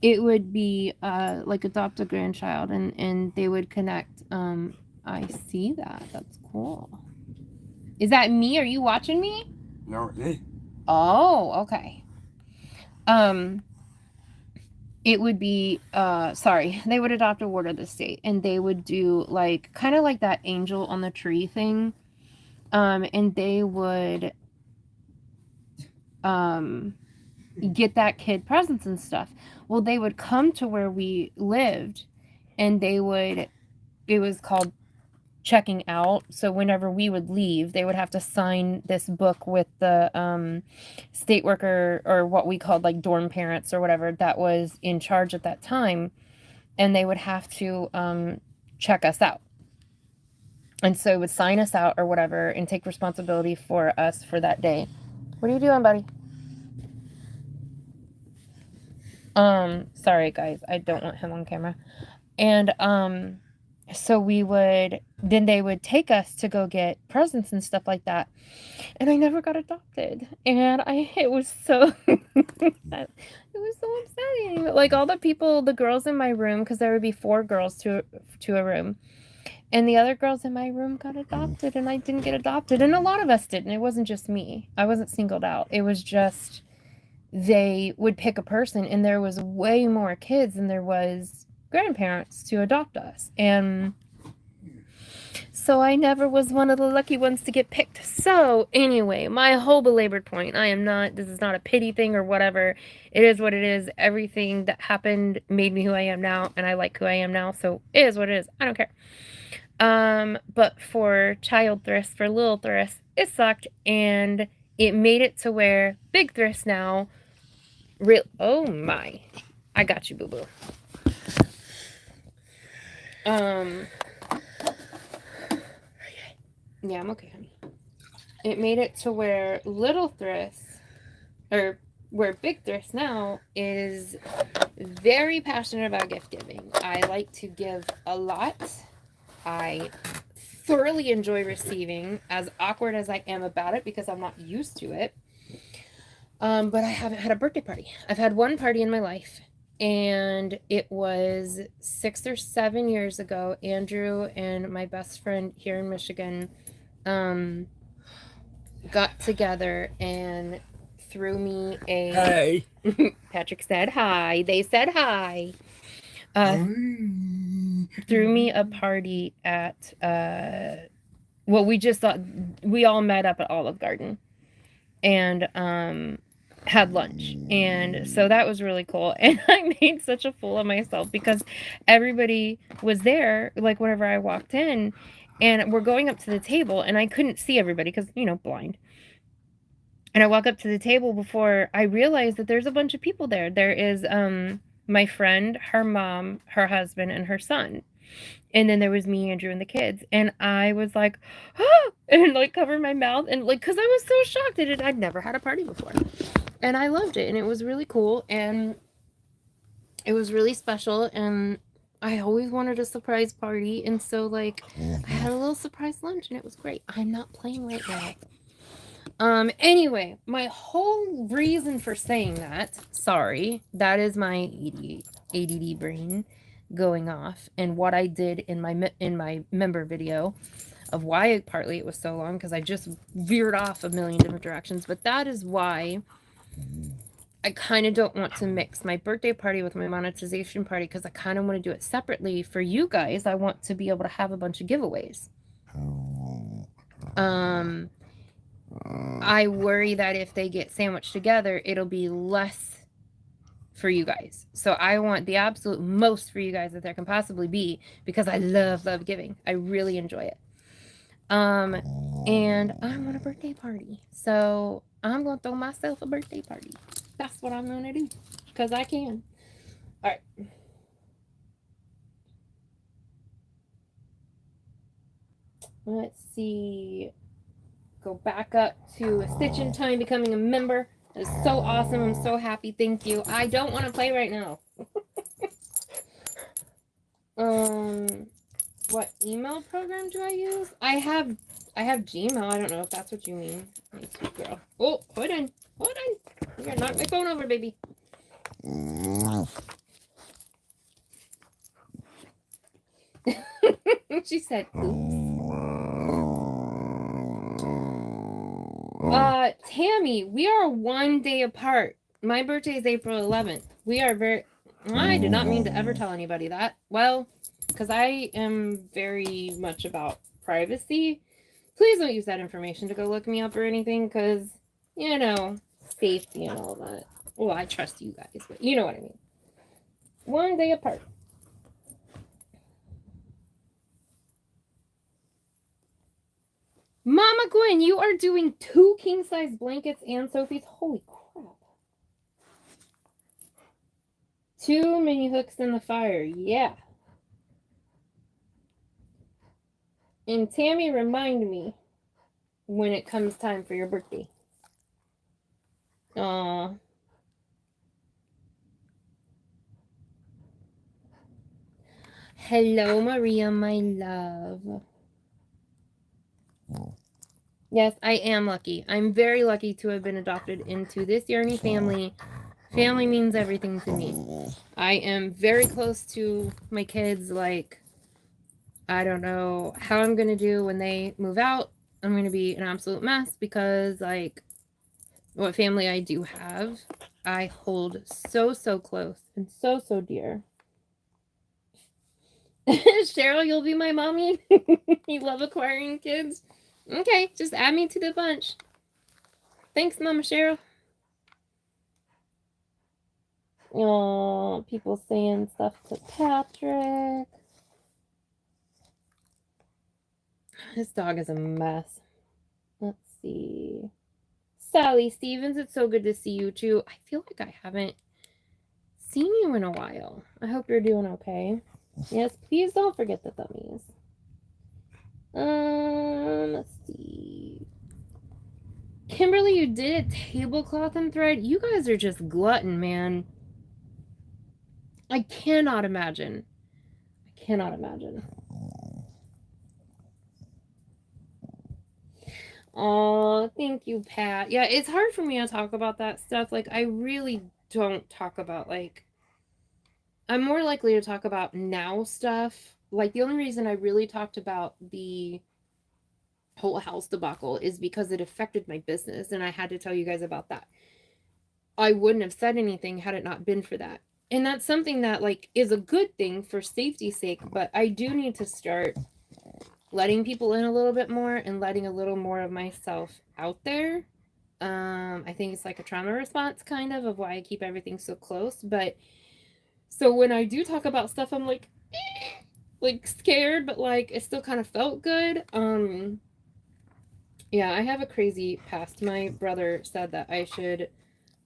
It would be like adopt a grandchild, and they would connect. I see that. That's cool. Is that me? Are you watching me? No, me. Oh, okay. It would be they would adopt a ward of the state, and they would do like kind of like that angel on the tree thing. And they would get that kid presents and stuff. Well, they would come to where we lived, and it was called checking out. So whenever we would leave, they would have to sign this book with the state worker, or what we called like dorm parents or whatever that was in charge at that time, and they would have to check us out. And so it would sign us out or whatever and take responsibility for us for that day. What are you doing, buddy? Sorry guys, I don't want him on camera. And So then they would take us to go get presents and stuff like that. And I never got adopted. And it was so, it was so upsetting. Like all the girls in my room, because there would be 4 girls to a room. And the other girls in my room got adopted and I didn't get adopted. And a lot of us didn't. It wasn't just me. I wasn't singled out. It was just, they would pick a person and there was way more kids than there was grandparents to adopt us. And so I never was one of the lucky ones to get picked. So anyway, my whole belabored point, this is not a pity thing or whatever. It is what it is. Everything that happened made me who I am now, and I like who I am now. So it is what it is. I don't care. But for child Thriss, for little Thriss, it sucked, and it made it to where big Thriss now, oh my, I got you, boo boo. Yeah, I'm okay, honey. It made it to where little Thriss, or where big Thriss now is very passionate about gift giving. I like to give a lot. I thoroughly enjoy receiving, as awkward as I am about it because I'm not used to it. But I haven't had a birthday party. I've had one party in my life, and it was 6 or 7 years ago. Andrew and my best friend here in Michigan got together and threw me a... Hey. Patrick said hi. They said hi. Threw me a party at... well, we just thought... We all met up at Olive Garden. And had lunch, and so that was really cool. And I made such a fool of myself because everybody was there, like whenever I walked in, and we're going up to the table and I couldn't see everybody because, blind. And I walk up to the table before I realize that there's a bunch of people there. There is my friend, her mom, her husband, and her son. And then there was me, Andrew, and the kids. And I was like, oh, and like covered my mouth. And like, because I was so shocked that I'd never had a party before. And I loved it. And it was really cool. And it was really special. And I always wanted a surprise party. And so, like, I had a little surprise lunch and it was great. I'm not playing right now. Anyway, my whole reason for saying that, sorry, that is my ADD brain going off, and what I did in my member video of why partly it was so long, because I just veered off a million different directions, but that is why I kind of don't want to mix my birthday party with my monetization party, because I kind of want to do it separately. For you guys, I want to be able to have a bunch of giveaways. I worry that if they get sandwiched together, it'll be less for you guys. So I want the absolute most for you guys that there can possibly be, because I love giving. I really enjoy it. And I want a birthday party. So I'm going to throw myself a birthday party. That's what I'm going to do, because I can. All right. Let's see. Go back up to a Stitch in Time becoming a member. It's so awesome. I'm so happy. Thank you. I don't want to play right now. What email program do I use? I have Gmail. I don't know if that's what you mean. Girl. Oh, hold on. You're gonna knock my phone over, baby. She said, oops. Tammy, we are 1 day apart. My birthday is April 11th. We are I did not mean to ever tell anybody that. Well, because I am very much about privacy. Please don't use that information to go look me up or anything, because, safety and all that. Well, I trust you guys, but you know what I mean. 1 day apart. Mama Gwen, you are doing 2 king-size blankets and Sophie's. Holy crap. 2 mini hooks in the fire. Yeah. And Tammy, remind me when it comes time for your birthday. Aww. Hello, Maria, my love. Yes, I am lucky. I'm very lucky to have been adopted into this Yarny family. Family means everything to me. I am very close to my kids. Like, I don't know how I'm going to do when they move out. I'm going to be an absolute mess because, like, what family I do have, I hold so, so close and so, so dear. Cheryl, you'll be my mommy? You love acquiring kids? Okay, just add me to the bunch. Thanks, Mama Cheryl. Oh, people saying stuff to Patrick. This dog is a mess. Let's see. Sally Stevens, it's so good to see you too. I feel like I haven't seen you in a while. I hope you're doing okay. Yes, please don't forget the thummies. Let's see. Kimberly, you did a tablecloth and thread. You guys are just glutton, man. I cannot imagine. I cannot imagine. Oh, thank you, Pat. Yeah, it's hard for me to talk about that stuff. Like, I really don't talk about, like, I'm more likely to talk about now stuff. Like, the only reason I really talked about the whole house debacle is because it affected my business, and I had to tell you guys about that. I wouldn't have said anything had it not been for that. And that's something that, like, is a good thing for safety's sake, but I do need to start letting people in a little bit more and letting a little more of myself out there. I think it's like a trauma response kind of why I keep everything so close. But so when I do talk about stuff, I'm like scared, but like it still kind of felt good. Yeah, I have a crazy past. My brother said that I should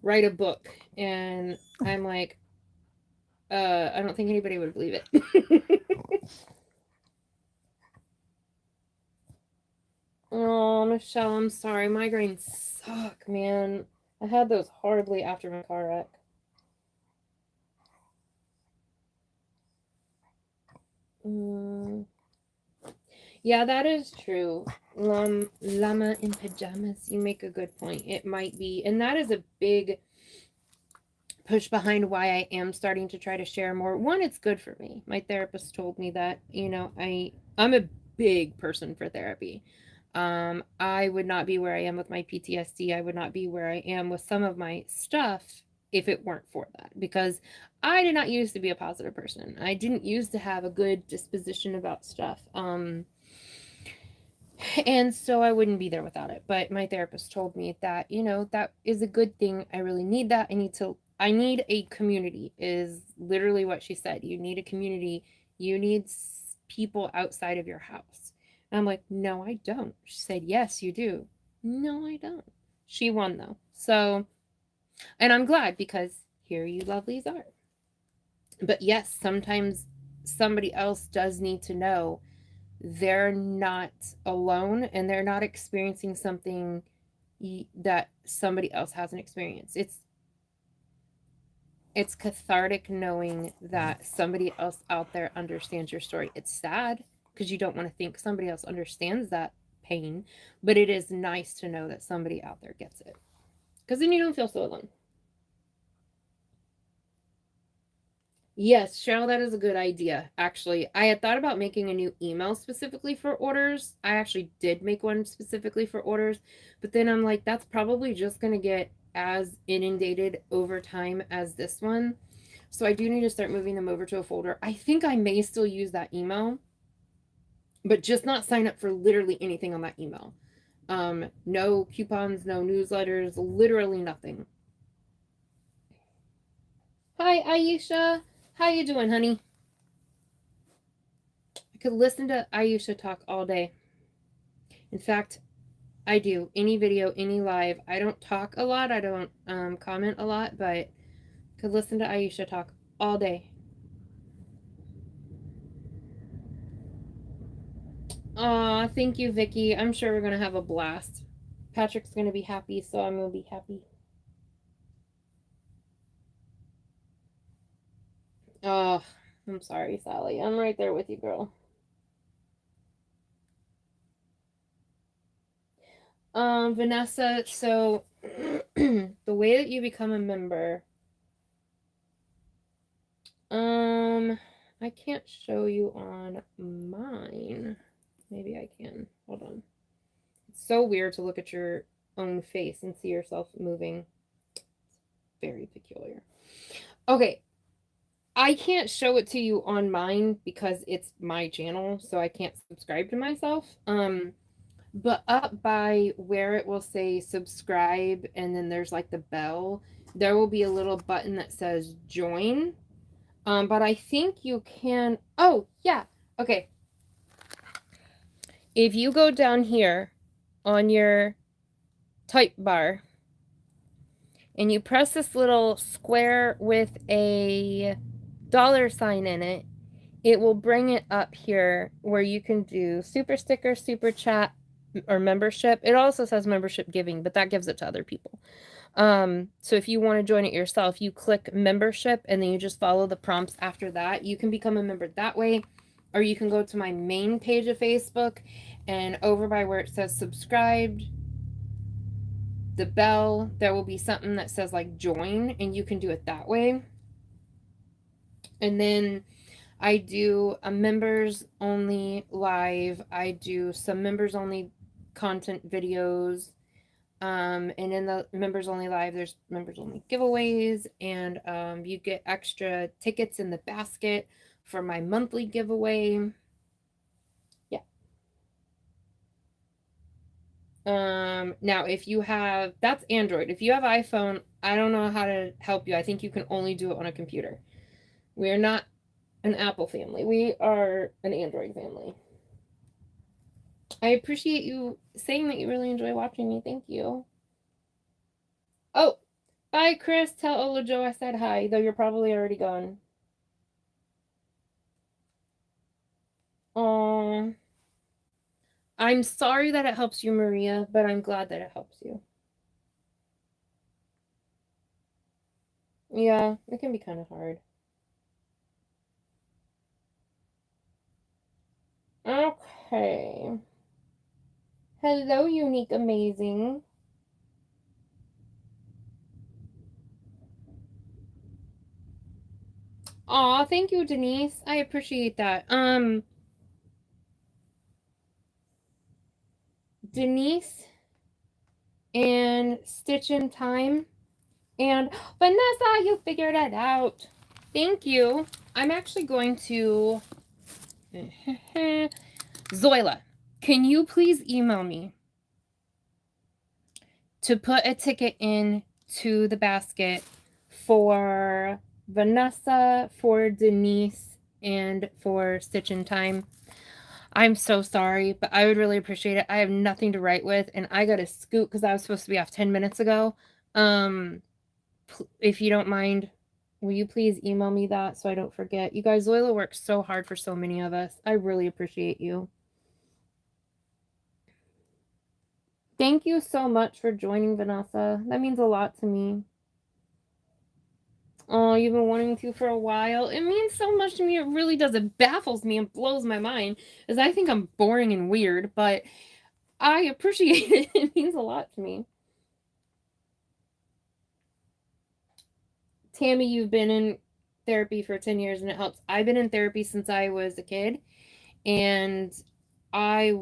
write a book, and I'm like, I don't think anybody would believe it. Oh, Michelle, I'm sorry. Migraines suck, man. I had those horribly after my car wreck. Yeah, that is true. Llama in pajamas. You make a good point. It might be. And that is a big push behind why I am starting to try to share more. One, it's good for me. My therapist told me that, you know, I'm a big person for therapy. I would not be where I am with my PTSD. I would not be where I am with some of my stuff if it weren't for that, because I did not used to be a positive person. I didn't used to have a good disposition about stuff. And so I wouldn't be there without it. But my therapist told me that, you know, that is a good thing. I really need that. I need a community, is literally what she said. You need a community. You need people outside of your house. And I'm like, no, I don't. She said, yes, you do. No, I don't. She won though. So, and I'm glad, because here you lovelies are. But yes, sometimes somebody else does need to know they're not alone and they're not experiencing something that somebody else hasn't experienced. It's cathartic knowing that somebody else out there understands your story. It's sad because you don't want to think somebody else understands that pain, but it is nice to know that somebody out there gets it, because then you don't feel so alone. Yes, Cheryl, that is a good idea. Actually, I had thought about making a new email specifically for orders. I actually did make one specifically for orders, but then I'm like, that's probably just going to get as inundated over time as this one. So I do need to start moving them over to a folder. I think I may still use that email, but just not sign up for literally anything on that email. No coupons, no newsletters, literally nothing. Hi, Aisha. How you doing, honey? I could listen to Aisha talk all day. In fact, I do. Any video, any live. I don't talk a lot. I don't comment a lot, but could listen to Aisha talk all day. Aw, thank you, Vicky. I'm sure we're going to have a blast. Patrick's going to be happy, so I'm going to be happy. Oh, I'm sorry, Sally. I'm right there with you, girl. Vanessa, so the way that you become a member, I can't show you on mine. Maybe I can. Hold on. It's so weird to look at your own face and see yourself moving. It's very peculiar. Okay, I can't show it to you on mine because it's my channel, so I can't subscribe to myself. But up by where it will say subscribe and then there's like the bell, there will be a little button that says join. But I think you can, oh yeah, okay. If you go down here on your type bar and you press this little square with a $sign in it, it will bring it up here where you can do super sticker, super chat, or membership. It also says membership giving, but that gives it to other people. So if you want to join it yourself, you click membership and then you just follow the prompts after that. You can become a member that way, or you can go to my main page of Facebook and over by where it says subscribed, the bell, there will be something that says like join, and you can do it that way. And then I do a members only live. I do some members only content videos. And in the members only live, there's members only giveaways, and you get extra tickets in the basket for my monthly giveaway. Yeah. Now if you have, that's Android. If you have iPhone, I don't know how to help you. I think you can only do it on a computer. We are not an Apple family. We are an Android family. I appreciate you saying that you really enjoy watching me. Thank you. Oh, bye, Chris. Tell Ola Joe I said hi, though you're probably already gone. Oh, I'm sorry that it helps you, Maria, but I'm glad that it helps you. Yeah, it can be kind of hard. Okay. Hello, Unique Amazing. Aw, thank you, Denise. I appreciate that. Denise and Stitch in Time and Vanessa, you figured it out. Thank you. I'm actually going to Zoila, can you please email me to put a ticket in to the basket for Vanessa, for Denise, and for Stitch in Time? I'm so sorry, but I would really appreciate it. I have nothing to write with, and I got to scoot because I was supposed to be off 10 minutes ago. If you don't mind, will you please email me that so I don't forget? You guys, Zoila works so hard for so many of us. I really appreciate you. Thank you so much for joining, Vanessa. That means a lot to me. Oh, you've been wanting to for a while. It means so much to me. It really does. It baffles me and blows my mind, as I think I'm boring and weird, but I appreciate it. It means a lot to me. Tammy, you've been in therapy for 10 years and it helps. I've been in therapy since I was a kid, and I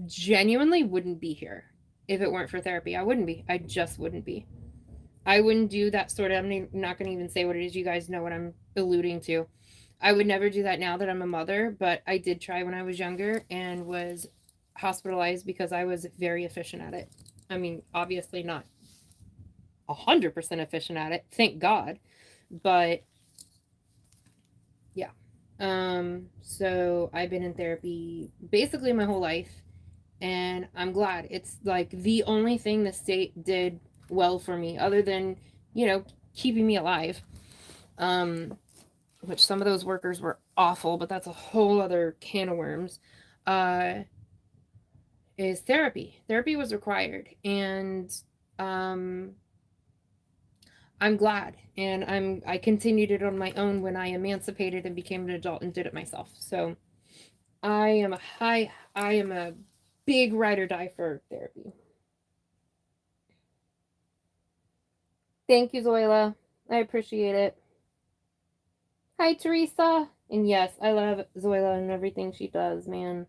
genuinely wouldn't be here if it weren't for therapy. I wouldn't be. I just wouldn't be. I wouldn't do that sort of, I'm not going to even say what it is. You guys know what I'm alluding to. I would never do that now that I'm a mother, but I did try when I was younger and was hospitalized because I was very efficient at it. I mean, obviously not 100% efficient at it, thank God, but yeah. So I've been in therapy basically my whole life, and I'm glad. It's like the only thing the state did well for me, other than, you know, keeping me alive. Which some of those workers were awful, but that's a whole other can of worms. Is therapy. Therapy was required, and I'm glad. And I continued it on my own when I emancipated and became an adult and did it myself. So I am a big ride or die for therapy. Thank you, Zoila. I appreciate it. Hi, Teresa. And yes, I love Zoila and everything she does, man.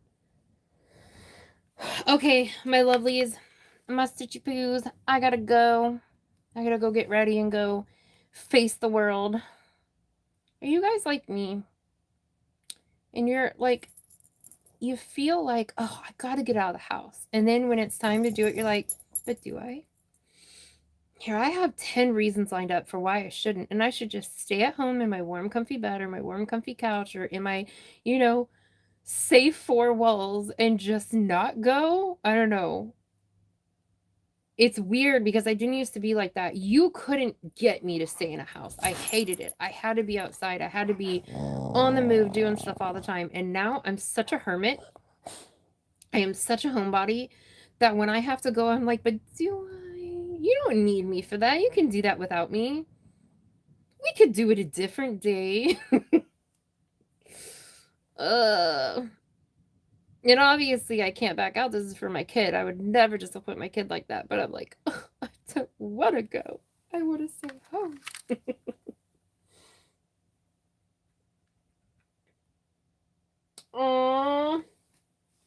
Okay, my lovelies, my stitchy poos, I gotta go. I gotta go get ready and go face the world. Are you guys like me? And you're like, you feel like, oh, I gotta get out of the house. And then when it's time to do it, you're like, but do I? Here, I have 10 reasons lined up for why I shouldn't. And I should just stay at home in my warm, comfy bed or my warm, comfy couch or in my, safe four walls and just not go. I don't know. It's weird because I didn't used to be like that. You couldn't get me to stay in a house. I hated it. I had to be outside. I had to be on the move doing stuff all the time. And now I'm such a hermit. I am such a homebody that when I have to go, I'm like, but do I? You don't need me for that. You can do that without me. We could do it a different day. And obviously I can't back out. This is for my kid. I would never disappoint my kid like that. But I'm like, oh, I don't want to go. I want to stay home. Aww.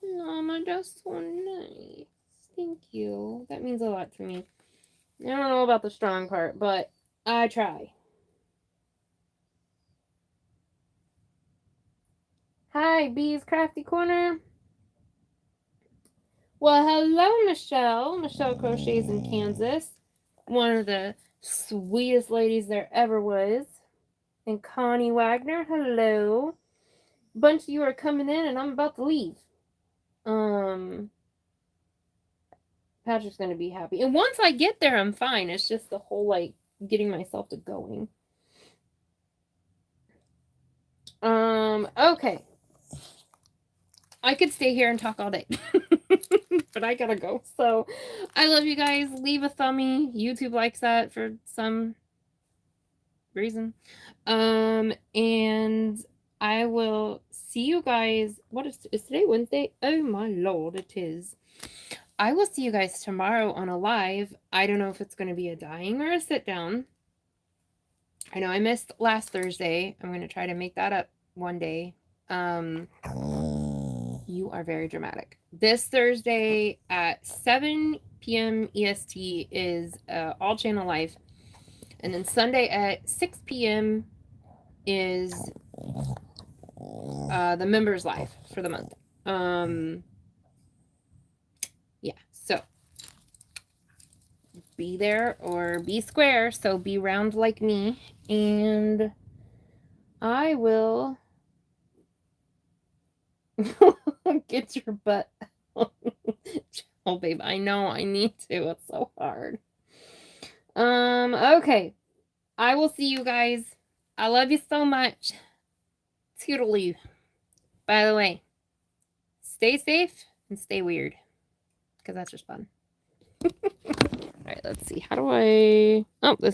Mama, that's so nice. Thank you. That means a lot to me. I don't know about the strong part, but I try. Hi, Bee's Crafty Corner. Well, hello, Michelle. Michelle crochets in Kansas. One of the sweetest ladies there ever was. And Connie Wagner, hello. Bunch of you are coming in, and I'm about to leave. Patrick's gonna be happy. And once I get there, I'm fine. It's just the whole, like, getting myself to going. Okay. I could stay here and talk all day. But I gotta go. So, I love you guys. Leave a thumbie. YouTube likes that for some reason. And I will see you guys. What is today? Wednesday? Oh my lord, it is. I will see you guys tomorrow on a live. I don't know if it's going to be a dying or a sit down. I know I missed last Thursday. I'm going to try to make that up one day. You are very dramatic. This Thursday at 7 p.m. EST is all channel live. And then Sunday at 6 p.m. is the members live for the month. Yeah, so be there or be square, so be round like me, and I will get your butt. Oh, babe, I know I need to. It's so hard. Okay. I will see you guys. I love you so much. Toodaloo. By the way, stay safe and stay weird, because that's just fun. All right, let's see. How do I... Oh, this